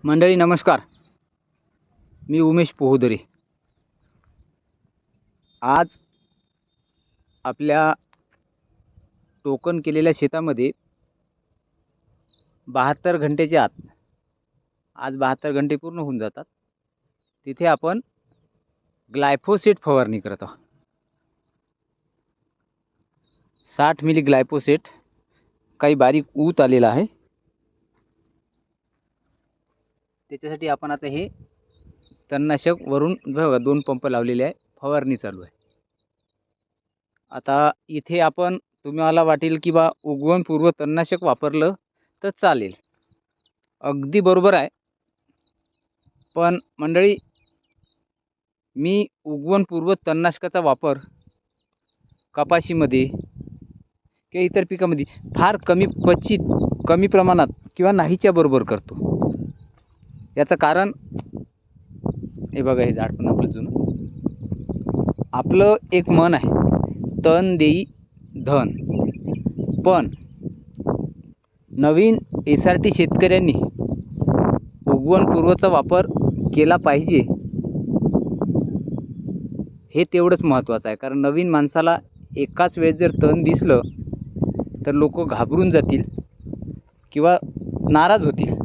मंडळी नमस्कार, मी उमेश पोहुदरे। आज आपल्या टोकन केलेल्या शेतामध्ये 72 घंटेच्या आत, आज 72 घंटे पूर्ण होऊन जातात, तिथे आपण ग्लायफोसेट फवारणी करत आहोत। 60 मिली ग्लायफोसेट, काही बारीक ऊत आलेला आहे, त्याच्यासाठी आपण आता हे तणनाशक वरून बघा 2 पंप लावलेले आहे, फवारणी चालू आहे। आता इथे आपण तुम्हाला वाटेल की बा उगवणपूर्व तणनाशक वापरलं तर चालेल, अगदी बरोबर आहे। पण मंडळी, मी उगवणपूर्व तणनाशकाचा वापर कपाशीमध्ये किंवा इतर पिकामध्ये फार कमी प्रमाणात किंवा नाहीच्या बरोबर करतो। याचं कारण हे बघा, हे झाड पण आपलं जुनं, आपलं एक मन आहे, तण देई धन। पण नवीन SRT शेतकऱ्यांनी उगवणपूर्वचा वापर केला पाहिजे, हे तेवढंच महत्त्वाचं आहे। कारण नवीन माणसाला एकाच वेळेस जर तण दिसलं तर लोक घाबरून जातील किंवा नाराज होतील।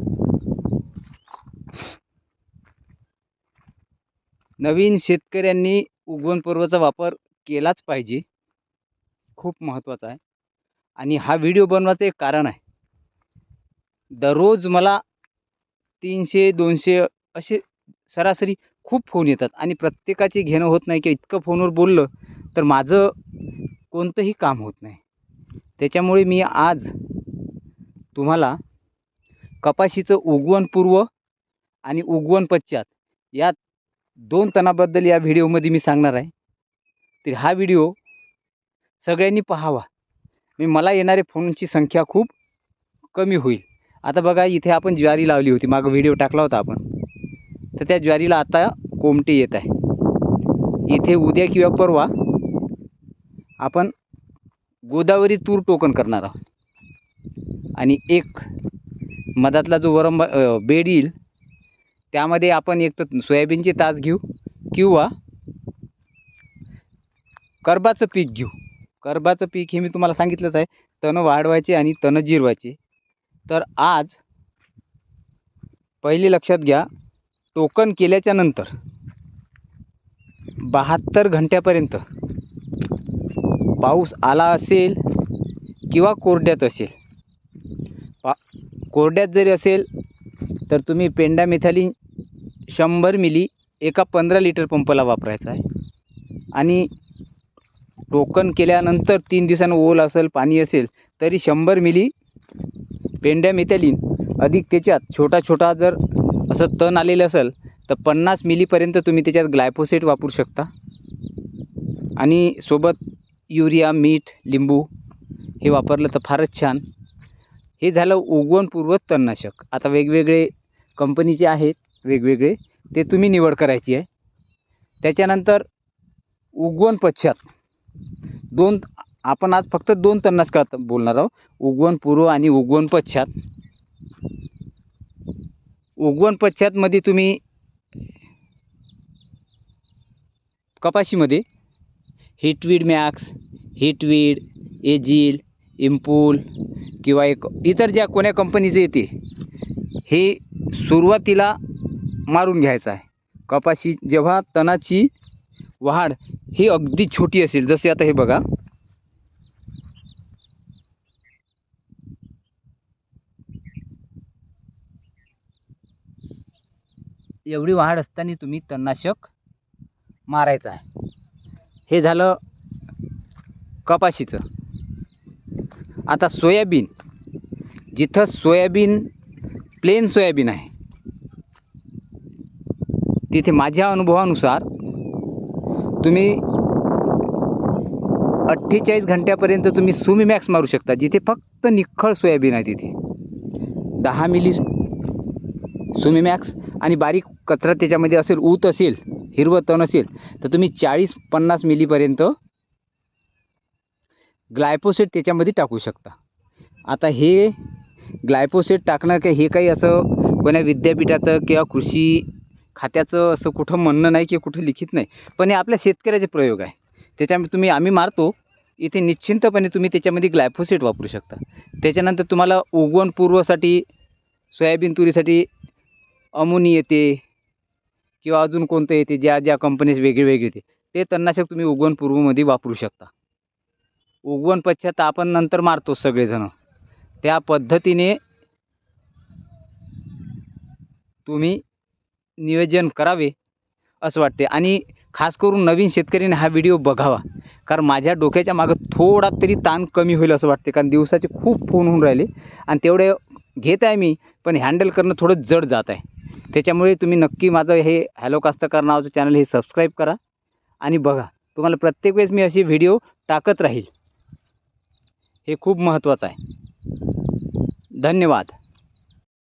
नवीन शेतकऱ्यांनी उगवणपूर्वचा वापर केलाच पाहिजे, खूप महत्त्वाचा आहे। आणि हा व्हिडिओ बनवायचं एक कारण आहे, दररोज मला 300-200 असे सरासरी खूप फोन येतात आणि प्रत्येकाचे घेणं होत नाही की इतकं फोनवर बोललं तर माझं कोणतंही काम होत नाही। त्याच्यामुळे मी आज तुम्हाला कपाशीचं उगवणपूर्व आणि उगवण पश्चात या 2 तणाबद्दल या व्हिडिओमध्ये मी सांगणार आहे। तर हा व्हिडिओ सगळ्यांनी पाहावा, मला येणारे फोनची संख्या खूप कमी होईल। आता बघा, इथे आपण ज्वारी लावली होती, मागं व्हिडिओ टाकला होता आपण, तर त्या ज्वारीला आता कोमटे येत आहे। इथे उद्या किंवा परवा आपण गोदावरी तूर टोकन करणार आहोत आणि एक मधातला जो बेड येईल त्यामध्ये आपण एक तर सोयाबीनचे तास घेऊ किंवा कर्बाचं पीक घेऊ। कर्बाचं पीक हे मी तुम्हाला सांगितलंच आहे, तण वाढवायचे आणि तण जिरवायचे। तर आज पहिले लक्षात घ्या, टोकन केल्याच्या नंतर 72 घंट्यापर्यंत पाऊस आला असेल किंवा कोरड्यात असेल, कोरड्यात जरी असेल तर तुम्ही पेंडामिथालिन 100 मिली एका 15 लिटर पंपाला वापरायचा आहे। आणि टोकन केल्यानंतर 3 दिवसांनी ओल असेल, पाणी असेल, तरी 100 मिली पेंडामिथालिन अधिक त्याच्यात छोटा जर असं तण आलेलं असेल तर 50 मिलीपर्यंत तुम्ही त्याच्यात ग्लायफोसेट वापरू शकता। आणि सोबत युरिया, मीठ, लिंबू हे वापरलं तर फारच छान। हे झालं उगवणपूर्व तणनाशक। आता वेगवेगळे कंपनीचे आहेत, वेगवेगळे, ते तुम्ही निवड करायची आहे। त्याच्यानंतर उगवण पश्चात आपण आज फक्त 2 तणनाशकात बोलणार आहोत, उगवणपूर्व आणि उगवण पश्चात। उगवण पश्चातमध्ये तुम्ही कपाशीमध्ये हिटवीड मॅक्स, हिटवीड, एजिल, इम्पूल किंवा इतर ज्या कोण्या कंपनीचे येते हे सुरुवातीला मारून घ्यायचं आहे। कपाशी जेव्हा तणाची वाढ ही अगदी छोटी असेल, जसे आता हे बघा, एवढी वाढ असताना तुम्ही तणनाशक मारायचं आहे। हे झालं कपाशीचं। आता सोयाबीन, जिथं प्लेन सोयाबीन आहे तिथे माझ्या अनुभवानुसार तुम्ही 48 घंट्यापर्यंत तुम्ही सुमीमॅक्स मारू शकता। जिथे फक्त निखळ सोयाबीन आहे तिथे 10 मिली सुमीमॅक्स, आणि बारीक कचरा त्याच्यामध्ये असेल, ऊत असेल, हिरवं तण असेल तर तुम्ही 40-50 मिलीपर्यंत ग्लायफोसेट त्याच्यामध्ये टाकू शकता। आता हे ग्लायफोसेट टाकणं हे काही असं कोण्या विद्यापीठाचं किंवा कृषी खात्याचं असं कुठं म्हणणं नाही किंवा कुठं लिखित नाही, पण हे आपल्या शेतकऱ्याचे प्रयोग आहे. त्याच्यामुळे आम्ही मारतो इथे निश्चिंतपणे तुम्ही त्याच्यामध्ये ग्लायफोसेट वापरू शकता. त्याच्यानंतर तुम्हाला उगवण पूर्वसाठी सोयाबीन तुरीसाठी अमोनी येते किंवा अजून कोणतं येते, ज्या कंपनीज वेगळे येते, ते तणनाशक तुम्ही उगवण पूर्वमध्ये वापरू शकता. उगवण पश्चात आपण नंतर मारतो सगळेजण. त्या पद्धतीने तुम्ही नियोजन करावे असं वाटते. आणि खास करून नवीन शेतकऱ्यांनी हा व्हिडिओ बघावा, कारण माझ्या डोक्याच्या मागं थोडा तरी ताण कमी होईल असं वाटते. कारण दिवसाचे खूप फोन होऊन राहिले आणि तेवढे घेत आहे मी, पण हँडल करणं थोडं जड जात आहे. त्याच्यामुळे तुम्ही नक्की माझं हे हॅलो कास्तकार नावाचं चॅनल हे सबस्क्राईब करा आणि बघा. तुम्हाला प्रत्येक वेळेस मी असे व्हिडिओ टाकत राहील. हे खूप महत्त्वाचं आहे. धन्यवाद.